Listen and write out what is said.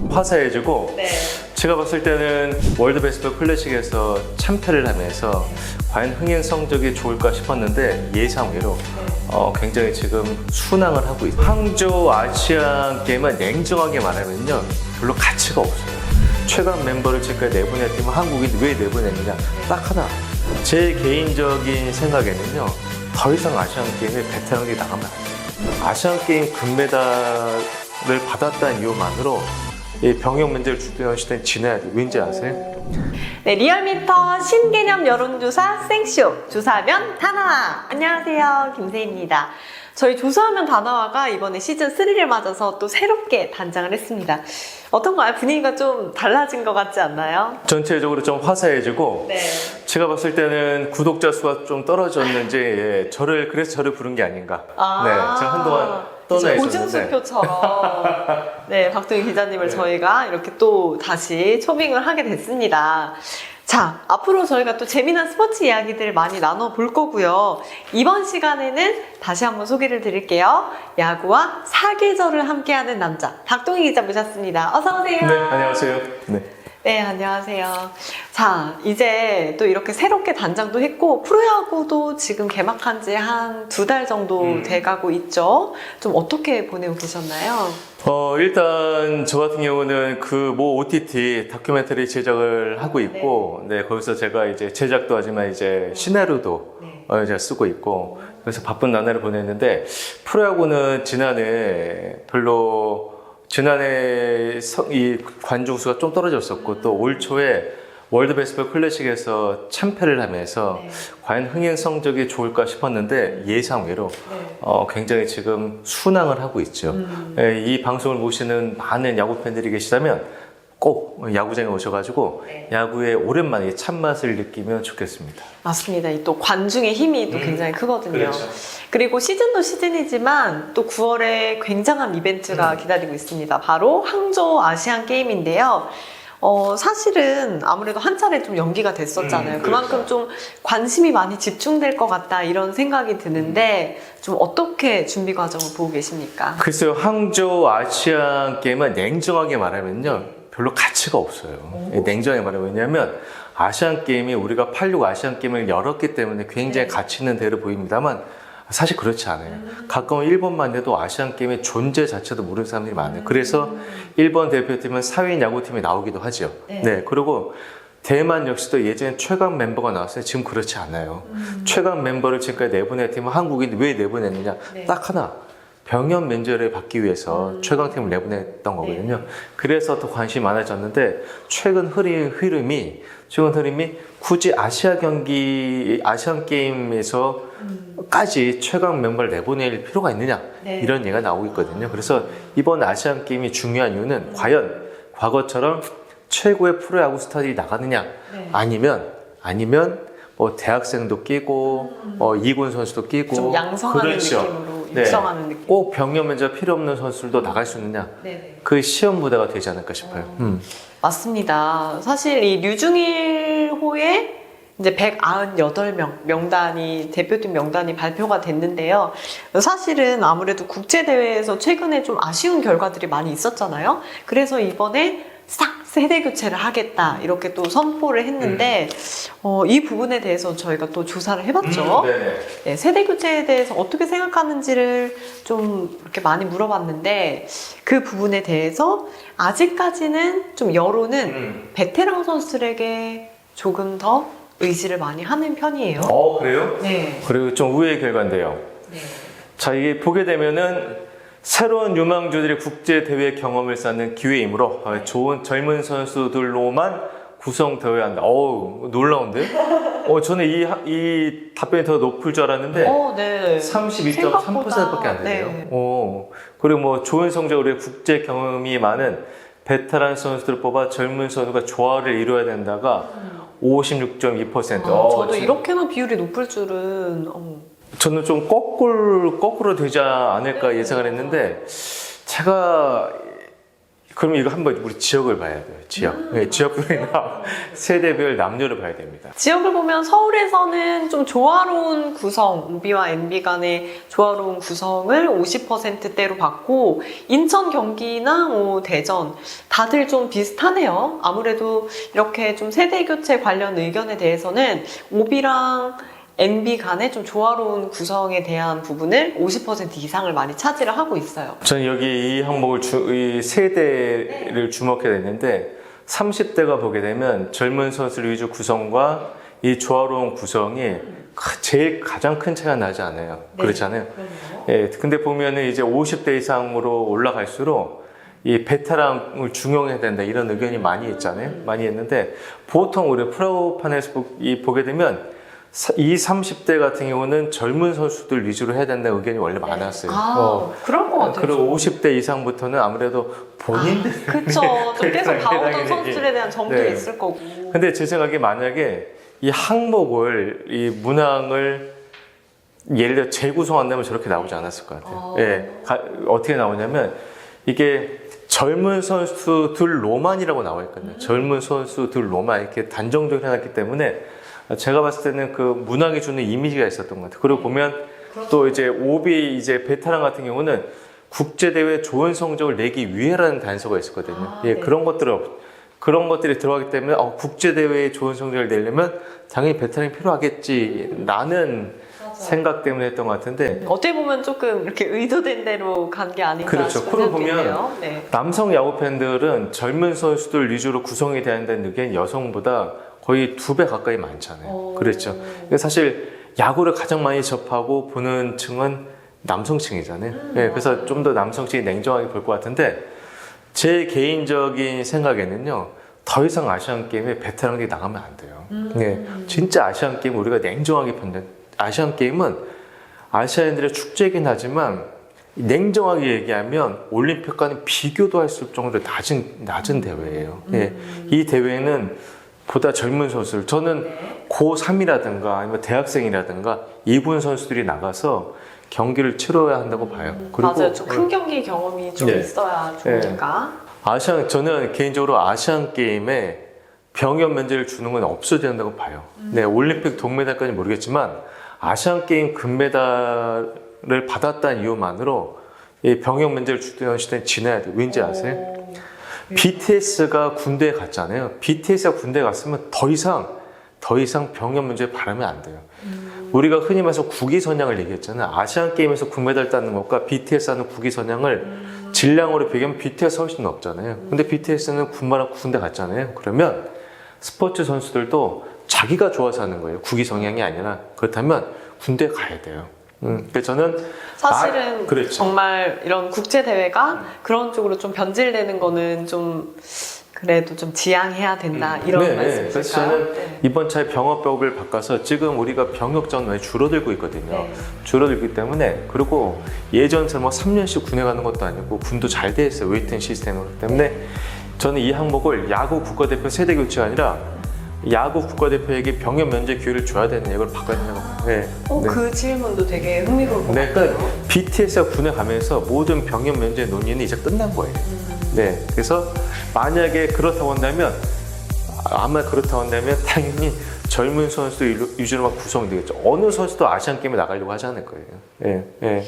화사해지고 네. 제가 봤을 때는 월드 베이스볼 클래식에서 참패를 하면서 과연 흥행 성적이 좋을까 싶었는데 예상외로 굉장히 지금 순항을 하고 있어요. 항저우 아시안 게임은 냉정하게 말하면요 별로 가치가 없어요. 최강 멤버를 지금까지 내보냈지만 한국이 왜 내보냈느냐 딱 하나. 제 개인적인 생각에는요 더 이상 아시안 게임에 베테랑들이 나가면 안 돼요. 아시안 게임 금메달을 받았다는 이유만으로 이 병역 문제를 주도한 시대는 지나야 돼요. 왠지 아세요? 네, 리얼미터 신개념 여론조사 생쇼 조사하면 다나와. 안녕하세요, 김세희입니다. 저희 조사하면 다나와가 이번에 시즌 3를 맞아서 또 새롭게 단장을 했습니다. 어떤가요? 분위기가 좀 달라진 것 같지 않나요? 전체적으로 좀 화사해지고 네. 제가 봤을 때는 구독자 수가 좀 떨어졌는지 그래서 저를 부른 게 아닌가. 네, 제가 한동안 떠나 있었는데 고증수표처럼 네, 박동희 기자님을 저희가 이렇게 또 다시 초빙을 하게 됐습니다. 자, 앞으로 저희가 또 재미난 스포츠 이야기들을 많이 나눠볼 거고요. 이번 시간에는 다시 한번 소개를 드릴게요. 야구와 사계절을 함께하는 남자 박동희 기자 모셨습니다. 어서 오세요. 네, 안녕하세요. 네. 네, 안녕하세요. 자, 이제 또 이렇게 새롭게 단장도 했고 프로야구도 지금 개막한 지 한 2달 정도 돼가고 있죠. 좀 어떻게 보내고 계셨나요? 일단 저 같은 경우는 그 모 OTT 다큐멘터리 제작을 하고 있고 네, 거기서 제가 이제 제작도 하지만 이제 시나리오도 제가 쓰고 있고 그래서 바쁜 나날을 보냈는데 프로야구는 지난해 이 관중 수가 좀 떨어졌었고 또 올 초에 월드 베이스볼 클래식에서 참패를 하면서 과연 흥행 성적이 좋을까 싶었는데 예상외로 굉장히 지금 순항을 하고 있죠. 이 방송을 보시는 많은 야구 팬들이 계시다면 꼭 야구장에 오셔가지고 야구의 오랜만에 참맛을 느끼면 좋겠습니다. 맞습니다. 이 또 관중의 힘이 또 굉장히 크거든요. 그렇죠. 그리고 시즌도 시즌이지만 또 9월에 굉장한 이벤트가 기다리고 있습니다. 바로 항저우 아시안 게임인데요. 사실은 아무래도 한 차례 좀 연기가 됐었잖아요. 그만큼 좀 관심이 많이 집중될 것 같다 이런 생각이 드는데 좀 어떻게 준비 과정을 보고 계십니까? 글쎄요, 항저우 아시안 게임은 냉정하게 말하면요 별로 가치가 없어요. 냉정하게 말하면 왜냐하면 아시안 게임이 우리가 86 아시안 게임을 열었기 때문에 굉장히 가치 있는 대회로 보입니다만 사실 그렇지 않아요. 가까운 일본만 해도 아시안 게임의 존재 자체도 모르는 사람들이 많아요. 그래서 일본 대표팀은 사회인 야구팀이 나오기도 하죠. 네. 그리고 대만 역시도 예전에 최강 멤버가 나왔어요. 지금 그렇지 않아요. 최강 멤버를 지금까지 내보낸 팀은 한국이 왜 내보냈느냐? 딱 하나. 병역 면제를 받기 위해서 최강팀을 내보냈던 거거든요. 그래서 더 관심이 많아졌는데 최근 흐름이 굳이 아시안 게임에서까지 최강 멤버를 내보낼 필요가 있느냐 이런 얘기가 나오고 있거든요. 그래서 이번 아시안 게임이 중요한 이유는 과연 과거처럼 최고의 프로야구 스타들이 나가느냐 아니면 뭐 대학생도 끼고 2군 선수도 끼고 좀 양성하는 느낌으로 육성하는 느낌. 꼭 병역 면제가 필요 없는 선수들도 나갈 수 있느냐 그 시험 무대가 되지 않을까 싶어요. 맞습니다. 사실 이 류중일호의 이제 198명 대표팀 명단이 발표가 됐는데요. 사실은 아무래도 국제대회에서 최근에 좀 아쉬운 결과들이 많이 있었잖아요. 그래서 이번에 싹 세대 교체를 하겠다 이렇게 또 선포를 했는데 이 부분에 대해서 저희가 또 조사를 해봤죠. 네, 세대 교체에 대해서 어떻게 생각하는지를 좀 이렇게 많이 물어봤는데 그 부분에 대해서 아직까지는 좀 여론은 베테랑 선수들에게 조금 더 의지를 많이 하는 편이에요. 그래요? 네. 그리고 좀 의외의 결과인데요. 자, 이게 보게 되면은 새로운 유망주들이 국제대회 경험을 쌓는 기회이므로 좋은 젊은 선수들로만 구성되어야 한다. 놀라운데? 저는 이 답변이 더 높을 줄 알았는데 32.3%밖에 안 되네요. 그리고 뭐 좋은 성적으로 국제 경험이 많은 베테랑 선수들을 뽑아 젊은 선수가 조화를 이루어야 된다가 56.2%. 저도 이렇게나 비율이 높을 줄은 저는 좀 거꾸로 되지 않을까 예상을 했는데 제가 그러면 이거 한번 우리 지역을 봐야 돼요. 지역. 네, 지역별이나 세대별 남녀를 봐야 됩니다. 지역을 보면 서울에서는 좀 조화로운 구성, OB와 NB 간의 조화로운 구성을 50%대로 받고 인천, 경기나 뭐 대전 다들 좀 비슷하네요. 아무래도 이렇게 좀 세대 교체 관련 의견에 대해서는 OB랑 NB 간의 좀 조화로운 구성에 대한 부분을 50% 이상을 많이 차지를 하고 있어요. 저는 여기 이 항목을 이 세대를 주목해야 되는데 30대가 보게 되면 젊은 선수 위주 구성과 이 조화로운 구성이 제일 가장 큰 차이가 나지 않아요. 네. 그렇잖아요. 예, 근데 보면은 이제 50대 이상으로 올라갈수록 이 베테랑을 중용해야 된다 이런 의견이 많이 있잖아요. 많이 했는데 보통 우리 프로판에서 보게 되면 이 30대 같은 경우는 젊은 선수들 위주로 해야 된다는 의견이 원래 많았어요. 그런 것 같아요. 그리고 50대 이상부터는 아무래도 본인들 그쵸. 좀 계속 봐오던 당연히. 선수들에 대한 정도 네. 있을 거고. 근데 제 생각에 만약에 이 항목을 이 문항을 예를 들어 재구성한다면 저렇게 나오지 않았을 것 같아요. 예, 어떻게 나오냐면 이게 젊은 선수들로만이라고 나와 있거든요. 젊은 선수들로만 이렇게 단정적으로 해놨기 때문에 제가 봤을 때는 그 문학이 주는 이미지가 있었던 것 같아요. 그리고 보면 또 이제 오비 이제 베테랑 같은 경우는 국제대회 좋은 성적을 내기 위해라는 단서가 있었거든요. 예, 네. 그런 것들이 들어가기 때문에 좋은 성적을 내려면 당연히 베테랑이 필요하겠지라는 생각 때문에 했던 것 같은데 어떻게 보면 조금 이렇게 의도된 대로 간 게 아닌가 그렇죠. 싶은 그러고 생각이 보면 드네요. 네. 남성 야구 팬들은 젊은 선수들 위주로 구성이 돼야 한다는 의견이 여성보다 거의 2배 가까이 많잖아요. 그렇죠. 사실 야구를 가장 많이 접하고 보는 층은 남성층이잖아요. 네, 그래서 좀 더 남성층이 냉정하게 볼 것 같은데 제 개인적인 생각에는요. 더 이상 아시안게임에 베테랑들이 나가면 안 돼요. 네, 진짜 아시안게임 우리가 냉정하게 본다. 아시안게임은 아시아인들의 축제이긴 하지만 냉정하게 얘기하면 올림픽과는 비교도 할 수 없을 정도로 낮은 대회예요. 네, 이 대회는 보다 젊은 선수들, 저는 고3이라든가 아니면 대학생이라든가 2군 선수들이 나가서 경기를 치러야 한다고 봐요. 그리고 맞아요. 좀 큰 경기 경험이 좀 네. 있어야 좋으니까. 저는 개인적으로 아시안 게임에 병역 면제를 주는 건 없어야 된다고 봐요. 네, 올림픽 동메달까지는 모르겠지만 아시안 게임 금메달을 받았다는 이유만으로 이 병역 면제를 주던 시대는 지나야 돼요. 왠지 아세요? BTS가 군대에 갔잖아요. BTS가 군대에 갔으면 더 이상 병역 문제에 바라면 안 돼요. 우리가 흔히 말해서 국위선양을 얘기했잖아요. 아시안 게임에서 금메달 따는 것과 BTS 하는 국위선양을 질량으로 비교하면 BTS가 훨씬 높잖아요. 근데 BTS는 군대 갔잖아요. 그러면 스포츠 선수들도 자기가 좋아서 하는 거예요. 국위선양이 아니라. 그렇다면 군대에 가야 돼요. 그래서 저는 사실은 그렇죠. 정말 이런 국제 대회가 그런 쪽으로 좀 변질되는 거는 좀 그래도 좀 지양해야 된다 이런 그래서 말씀이실까요? 저는 네. 이번 차에 병역법을 바꿔서 지금 우리가 병역 전원이 줄어들고 있거든요. 네. 줄어들기 때문에 그리고 예전처럼 뭐 3년씩 군에 가는 것도 아니고 군도 잘 돼 있어요. 웨이팅 시스템으로 때문에 저는 이 항목을 야구 국가대표 세대 교체가 아니라 야구 국가대표에게 병역 면제 기회를 줘야 되는 이걸 바꿔야 된다고 봐요. 네. 네. 그 질문도 되게 흥미로울 것 네, 같아요. 그러니까 BTS가 군에 가면서 모든 병역 면제 논의는 이제 끝난 거예요. 네, 그래서 만약에 그렇다고 한다면 당연히 젊은 선수 위주로만 구성되겠죠. 어느 선수도 아시안 게임에 나가려고 하지 않을 거예요. 예, 예.